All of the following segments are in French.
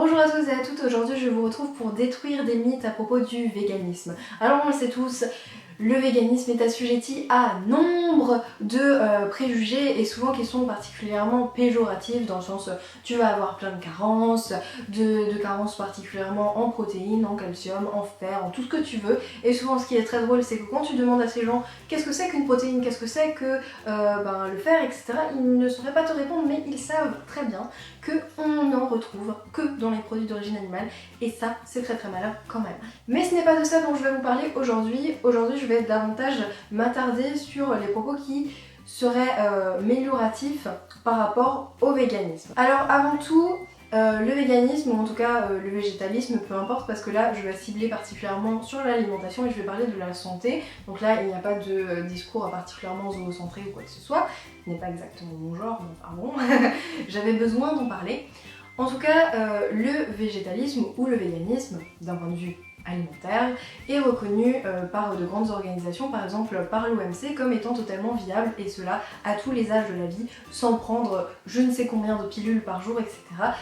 Bonjour à tous et à toutes, aujourd'hui je vous retrouve pour détruire des mythes à propos du véganisme. Alors on le sait tous, le véganisme est assujetti à nombre de préjugés et souvent qui sont particulièrement péjoratifs dans le sens tu vas avoir plein de carences, de carences particulièrement en protéines, en calcium, en fer, en tout ce que tu veux. Et souvent ce qui est très drôle c'est que quand tu demandes à ces gens qu'est-ce que c'est qu'une protéine, qu'est-ce que c'est que le fer, etc. Ils ne sauraient pas te répondre mais ils savent très bien qu'on n'en retrouve que dans les produits d'origine animale et ça c'est très malin quand même. Mais ce n'est pas de ça dont je vais vous parler aujourd'hui. Aujourd'hui je vais davantage m'attarder sur les propos qui seraient mélioratifs par rapport au véganisme. Alors avant tout, le véganisme, ou en tout cas le végétalisme, peu importe, parce que là je vais cibler particulièrement sur l'alimentation et je vais parler de la santé. Donc là il n'y a pas de discours particulièrement zoocentré ou quoi que ce soit, ce n'est pas exactement mon genre, mais pardon, j'avais besoin d'en parler. En tout cas, le végétalisme ou le véganisme, d'un point de vue alimentaire, est reconnu par de grandes organisations, par exemple par l'OMC, comme étant totalement viable, et cela à tous les âges de la vie, sans prendre je ne sais combien de pilules par jour, etc.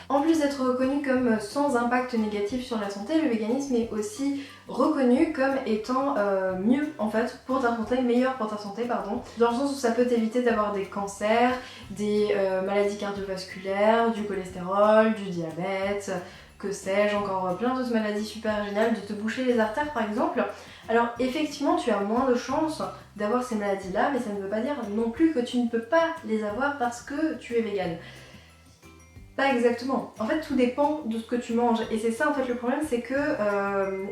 En plus d'être reconnu comme sans impact négatif sur la santé, le véganisme est aussi reconnu comme étant mieux en fait pour ta santé, meilleur pour ta santé pardon, dans le sens où ça peut t'éviter d'avoir des cancers, des maladies cardiovasculaires, du cholestérol, du diabète, que sais-je, encore plein d'autres maladies super géniales, de te boucher les artères par exemple. Alors effectivement tu as moins de chances d'avoir ces maladies là, mais ça ne veut pas dire non plus que tu ne peux pas les avoir parce que tu es végane. Pas exactement. En fait, tout dépend de ce que tu manges. Et c'est ça, en fait, le problème, c'est que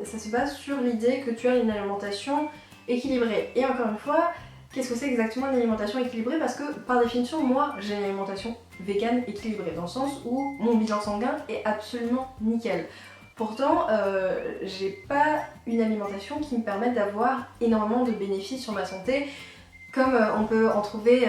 ça se base sur l'idée que tu as une alimentation équilibrée. Et encore une fois, qu'est-ce que c'est exactement une alimentation équilibrée? Parce que, par définition, moi, j'ai une alimentation végane équilibrée, dans le sens où mon bilan sanguin est absolument nickel. Pourtant, j'ai pas une alimentation qui me permette d'avoir énormément de bénéfices sur ma santé, comme on peut en trouver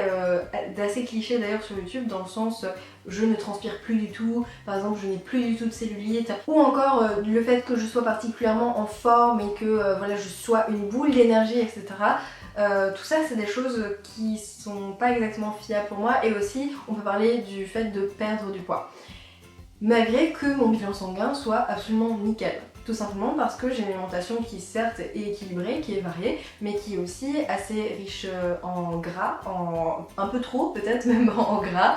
d'assez clichés d'ailleurs sur YouTube, dans le sens je ne transpire plus du tout, par exemple je n'ai plus du tout de cellulite, ou encore le fait que je sois particulièrement en forme et que voilà, je sois une boule d'énergie, etc. Tout ça c'est des choses qui sont pas exactement fiables pour moi, et aussi on peut parler du fait de perdre du poids. Malgré que mon bilan sanguin soit absolument nickel. Tout simplement parce que j'ai une alimentation qui certes est équilibrée, qui est variée, mais qui est aussi assez riche en gras, un peu trop peut-être même en gras.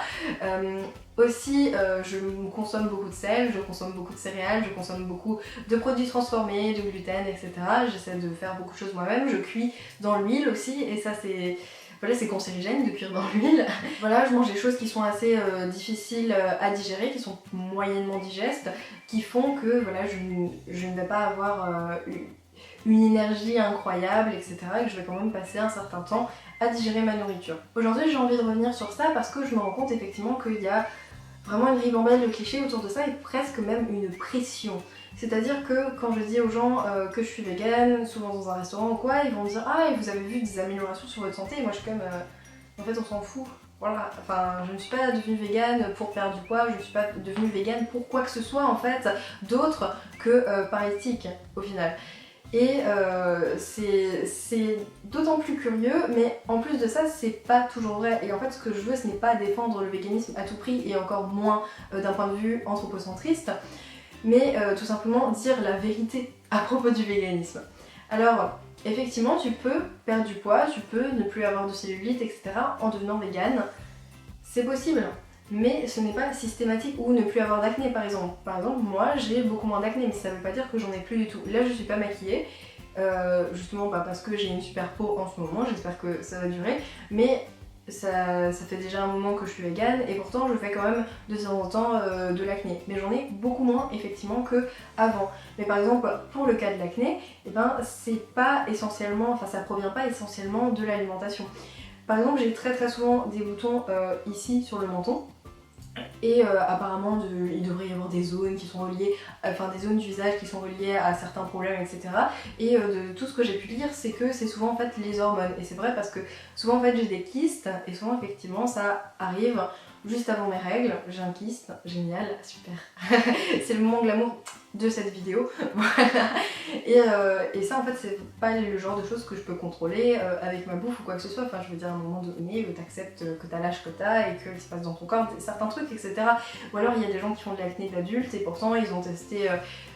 Aussi, je consomme beaucoup de sel, je consomme beaucoup de céréales, je consomme beaucoup de produits transformés, de gluten, etc. J'essaie de faire beaucoup de choses moi-même, je cuis dans l'huile aussi, et ça c'est... Voilà, c'est cancérigène de cuire dans l'huile. Voilà, je mange des choses qui sont assez difficiles à digérer, qui sont moyennement digestes, qui font que voilà, je ne vais pas avoir une énergie incroyable, etc. Et que je vais quand même passer un certain temps à digérer ma nourriture. Aujourd'hui, j'ai envie de revenir sur ça parce que je me rends compte effectivement qu'il y a vraiment une ribambelle de clichés autour de ça et presque même une pression. C'est-à-dire que quand je dis aux gens que je suis végane, souvent dans un restaurant ou quoi, ils vont me dire ah et vous avez vu des améliorations sur votre santé, et moi je suis comme en fait on s'en fout. Voilà, enfin je ne suis pas devenue végane pour perdre du poids, je ne suis pas devenue végane pour quoi que ce soit en fait d'autre que par éthique au final. Et c'est d'autant plus curieux, mais en plus de ça, c'est pas toujours vrai. Et en fait, ce que je veux, ce n'est pas défendre le véganisme à tout prix, et encore moins d'un point de vue anthropocentriste, mais tout simplement dire la vérité à propos du véganisme. Alors, effectivement, tu peux perdre du poids, tu peux ne plus avoir de cellulite, etc. en devenant végane. C'est possible. Mais ce n'est pas systématique, ou ne plus avoir d'acné par exemple. Par exemple, moi j'ai beaucoup moins d'acné, mais ça veut pas dire que j'en ai plus du tout. Là je suis pas maquillée, justement parce que j'ai une super peau en ce moment, j'espère que ça va durer, mais ça fait déjà un moment que je suis végane et pourtant je fais quand même de temps en temps de l'acné. Mais j'en ai beaucoup moins effectivement que avant. Mais par exemple pour le cas de l'acné, eh ben, c'est pas essentiellement, enfin ça provient pas essentiellement de l'alimentation. Par exemple j'ai très souvent des boutons ici sur le menton. Et apparemment, il devrait y avoir des zones qui sont reliées, enfin des zones du visage qui sont reliées à certains problèmes, etc. Et de tout ce que j'ai pu lire, c'est que c'est souvent en fait les hormones. Et c'est vrai parce que souvent en fait j'ai des kystes, et souvent effectivement ça arrive juste avant mes règles. J'ai un kyste, génial, super. C'est le moment glamour. de cette vidéo. Voilà. Et ça en fait c'est pas le genre de choses que je peux contrôler avec ma bouffe ou quoi que ce soit. Enfin je veux dire à un moment donné où t'acceptes que t'as l'âge que t'as et qu'il se passe dans ton corps certains trucs, etc. Ou alors il y a des gens qui font de l'acné d'adulte et pourtant ils ont testé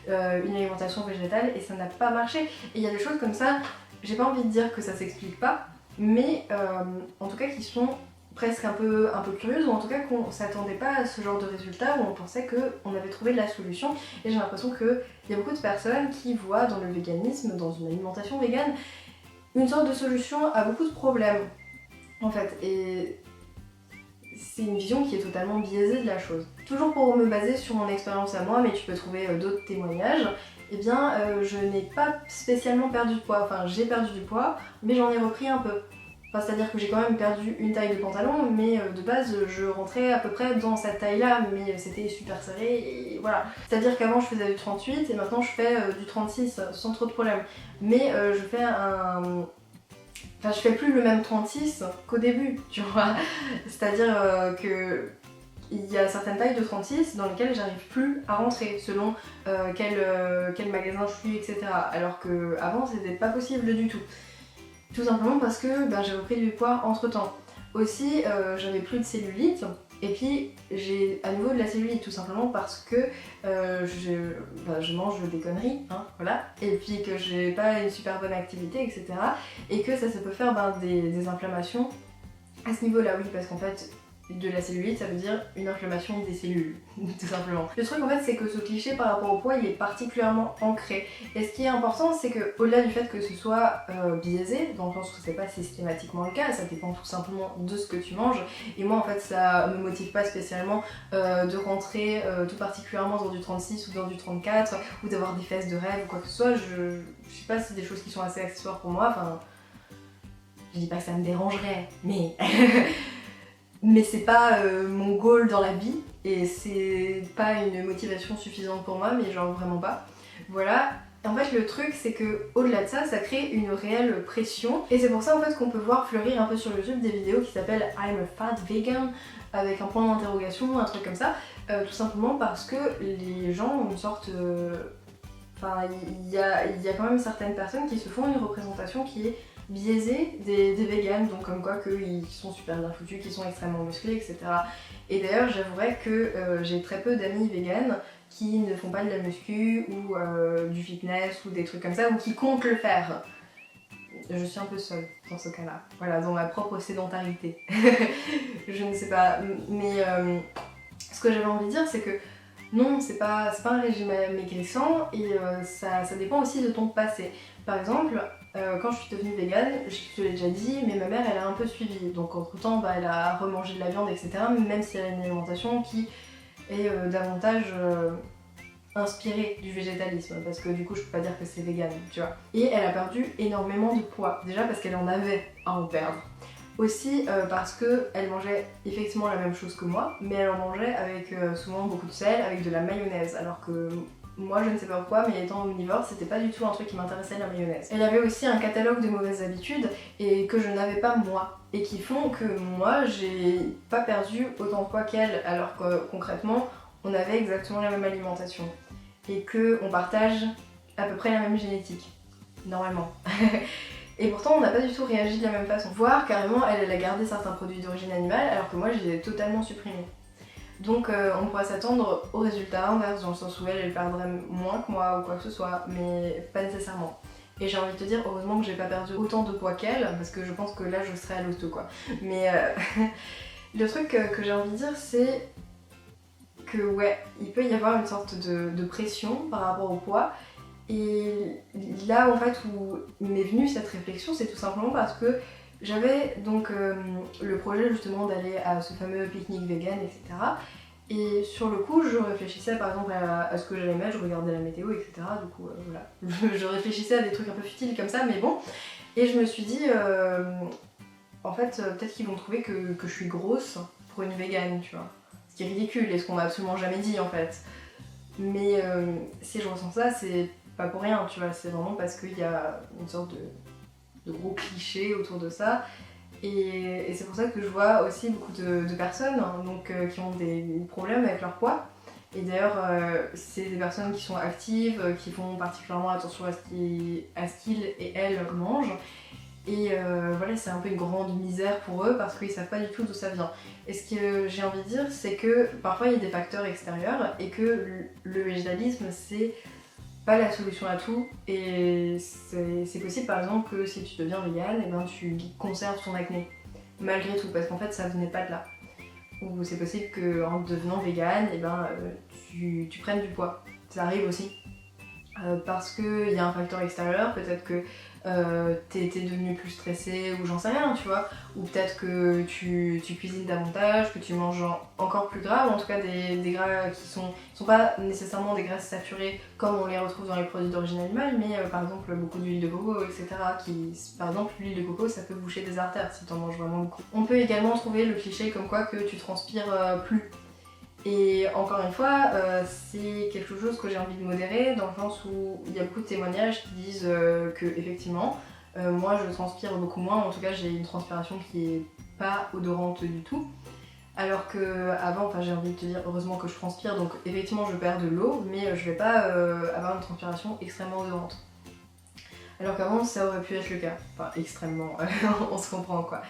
une alimentation végétale et ça n'a pas marché. Et il y a des choses comme ça, j'ai pas envie de dire que ça s'explique pas, mais en tout cas qui sont presque un peu curieuse, ou en tout cas qu'on s'attendait pas à ce genre de résultat, où on pensait qu'on avait trouvé de la solution. Et j'ai l'impression qu'il y a beaucoup de personnes qui voient dans le véganisme, dans une alimentation végane, une sorte de solution à beaucoup de problèmes, en fait. Et c'est une vision qui est totalement biaisée de la chose. Toujours pour me baser sur mon expérience à moi, mais tu peux trouver d'autres témoignages, eh bien je n'ai pas spécialement perdu de poids. Enfin j'ai perdu du poids, mais j'en ai repris un peu. Enfin, c'est-à-dire que j'ai quand même perdu une taille de pantalon, mais de base je rentrais à peu près dans cette taille-là, mais c'était super serré et voilà. C'est-à-dire qu'avant je faisais du 38 et maintenant je fais du 36 sans trop de problème. Mais je fais un... Enfin je fais plus le même 36 qu'au début, tu vois. C'est-à-dire que il y a certaines tailles de 36 dans lesquelles j'arrive plus à rentrer selon quel magasin je suis, etc. Alors qu'avant c'était pas possible du tout. Tout simplement parce que j'ai repris du poids entre temps. Aussi, j'avais plus de cellulite, et puis j'ai à nouveau de la cellulite, tout simplement parce que je mange des conneries, hein, voilà, et puis que j'ai pas une super bonne activité, etc. Et que ça peut faire des inflammations à ce niveau-là, oui, parce qu'en fait, de la cellulite, ça veut dire une inflammation des cellules, tout simplement. Le truc en fait, c'est que ce cliché par rapport au poids, il est particulièrement ancré. Et ce qui est important, c'est que au-delà du fait que ce soit biaisé, dans le sens où c'est pas systématiquement le cas, ça dépend tout simplement de ce que tu manges. Et moi en fait, ça me motive pas spécialement de rentrer tout particulièrement dans du 36 ou dans du 34, ou d'avoir des fesses de rêve ou quoi que ce soit. Je sais pas si c'est des choses qui sont assez accessoires pour moi, enfin... Je dis pas que ça me dérangerait, mais... mais c'est pas mon goal dans la vie et c'est pas une motivation suffisante pour moi, mais genre vraiment pas. Voilà. En fait le truc c'est que au-delà de ça, ça crée une réelle pression et c'est pour ça en fait qu'on peut voir fleurir un peu sur YouTube des vidéos qui s'appellent I'm a fat vegan avec un point d'interrogation, un truc comme ça, tout simplement parce que les gens ont une sorte... Enfin il y a quand même certaines personnes qui se font une représentation qui est biaisés des véganes, donc comme quoi qu'ils sont super bien foutus, qu'ils sont extrêmement musclés, etc. Et d'ailleurs j'avouerais que j'ai très peu d'amis véganes qui ne font pas de la muscu ou du fitness ou des trucs comme ça, ou qui comptent le faire. Je suis un peu seule dans ce cas-là, voilà, dans ma propre sédentarité. Je ne sais pas, mais ce que j'avais envie de dire c'est que non, c'est pas un régime maigrissant et ça dépend aussi de ton passé. Par exemple, quand je suis devenue végane, je te l'ai déjà dit, mais ma mère elle a un peu suivi. Donc entre temps elle a remangé de la viande, etc. Même si elle a une alimentation qui est davantage inspirée du végétalisme. Parce que du coup je peux pas dire que c'est végane, tu vois. Et elle a perdu énormément de poids. Déjà parce qu'elle en avait à en perdre. Aussi parce qu'elle mangeait effectivement la même chose que moi, mais elle en mangeait avec souvent beaucoup de sel, avec de la mayonnaise. Alors que moi je ne sais pas pourquoi, mais étant omnivore, c'était pas du tout un truc qui m'intéressait, la mayonnaise. Elle avait aussi un catalogue de mauvaises habitudes et que je n'avais pas moi. Et qui font que moi j'ai pas perdu autant de poids qu'elle, alors que concrètement on avait exactement la même alimentation. Et qu'on partage à peu près la même génétique. Normalement. Et pourtant on n'a pas du tout réagi de la même façon. Voire carrément elle a gardé certains produits d'origine animale alors que moi je les ai totalement supprimés. Donc on pourrait s'attendre au résultat inverse dans le sens où elle perdrait moins que moi ou quoi que ce soit, mais pas nécessairement. Et j'ai envie de te dire heureusement que j'ai pas perdu autant de poids qu'elle parce que je pense que là je serais à l'hosto quoi. Mais le truc que j'ai envie de dire c'est que ouais, il peut y avoir une sorte de pression par rapport au poids. Et là en fait où m'est venue cette réflexion, c'est tout simplement parce que j'avais donc le projet justement d'aller à ce fameux pique-nique vegan, etc. Et sur le coup je réfléchissais par exemple à ce que j'allais mettre, je regardais la météo, etc. Du coup voilà, je réfléchissais à des trucs un peu futiles comme ça, mais bon. Et je me suis dit, en fait peut-être qu'ils vont trouver que je suis grosse pour une végane, tu vois. Ce qui est ridicule et ce qu'on m'a absolument jamais dit en fait. Mais si je ressens ça, c'est pas pour rien, tu vois, c'est vraiment parce qu'il y a une sorte de gros clichés autour de ça. Et c'est pour ça que je vois aussi beaucoup de personnes hein, donc, qui ont des problèmes avec leur poids Et d'ailleurs, c'est des personnes qui sont actives, qui font particulièrement attention à ce qu'ils et elles mangent. Et voilà, c'est un peu une grande misère pour eux parce qu'ils savent pas du tout d'où ça vient. Et ce que j'ai envie de dire, c'est que parfois il y a des facteurs extérieurs et que le végétalisme, c'est pas la solution à tout. Et c'est possible par exemple que si tu deviens végane, et ben tu conserves ton acné. Malgré tout, parce qu'en fait ça venait pas de là. Ou c'est possible qu'en devenant végane, et ben, tu prennes du poids. Ça arrive aussi. Parce qu'il y a un facteur extérieur, peut-être que t'es devenu plus stressé ou j'en sais rien, tu vois. Ou peut-être que tu cuisines davantage, que tu manges encore plus gras, ou en tout cas des gras qui sont pas nécessairement des graisses saturées comme on les retrouve dans les produits d'origine animale, mais par exemple beaucoup d'huile de coco, etc. Par exemple, l'huile de coco, ça peut boucher des artères si t'en manges vraiment beaucoup. On peut également trouver le cliché comme quoi que tu transpires plus. Et encore une fois, c'est quelque chose que j'ai envie de modérer dans le sens où il y a beaucoup de témoignages qui disent que effectivement, moi je transpire beaucoup moins, en tout cas j'ai une transpiration qui est pas odorante du tout. Alors que avant, enfin j'ai envie de te dire heureusement que je transpire, donc effectivement je perds de l'eau, mais je vais pas avoir une transpiration extrêmement odorante. Alors qu'avant ça aurait pu être le cas, enfin extrêmement, on se comprend quoi.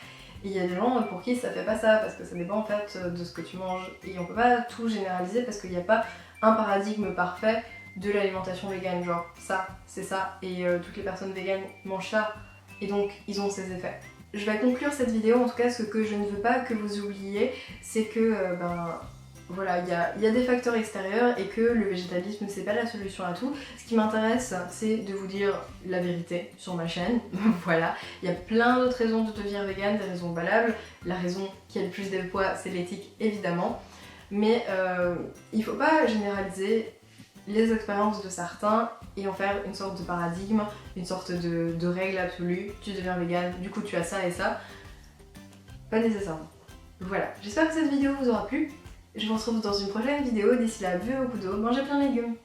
Et il y a des gens pour qui ça fait pas ça, parce que ça dépend en fait de ce que tu manges. Et on peut pas tout généraliser parce qu'il n'y a pas un paradigme parfait de l'alimentation végane, genre ça, c'est ça, et toutes les personnes véganes mangent ça, et donc ils ont ces effets. Je vais conclure cette vidéo, en tout cas ce que je ne veux pas que vous oubliez, c'est que voilà, il y a des facteurs extérieurs et que le végétalisme c'est pas la solution à tout. Ce qui m'intéresse c'est de vous dire la vérité sur ma chaîne, voilà. Il y a plein d'autres raisons de devenir végane, des raisons valables. La raison qui a le plus de poids c'est l'éthique évidemment. Mais il faut pas généraliser les expériences de certains et en faire une sorte de paradigme, une sorte de règle absolue. Tu deviens végane, du coup tu as ça et ça. Pas nécessairement. Voilà, j'espère que cette vidéo vous aura plu. Je vous retrouve dans une prochaine vidéo. D'ici là, buvez beaucoup d'eau, mangez plein de légumes.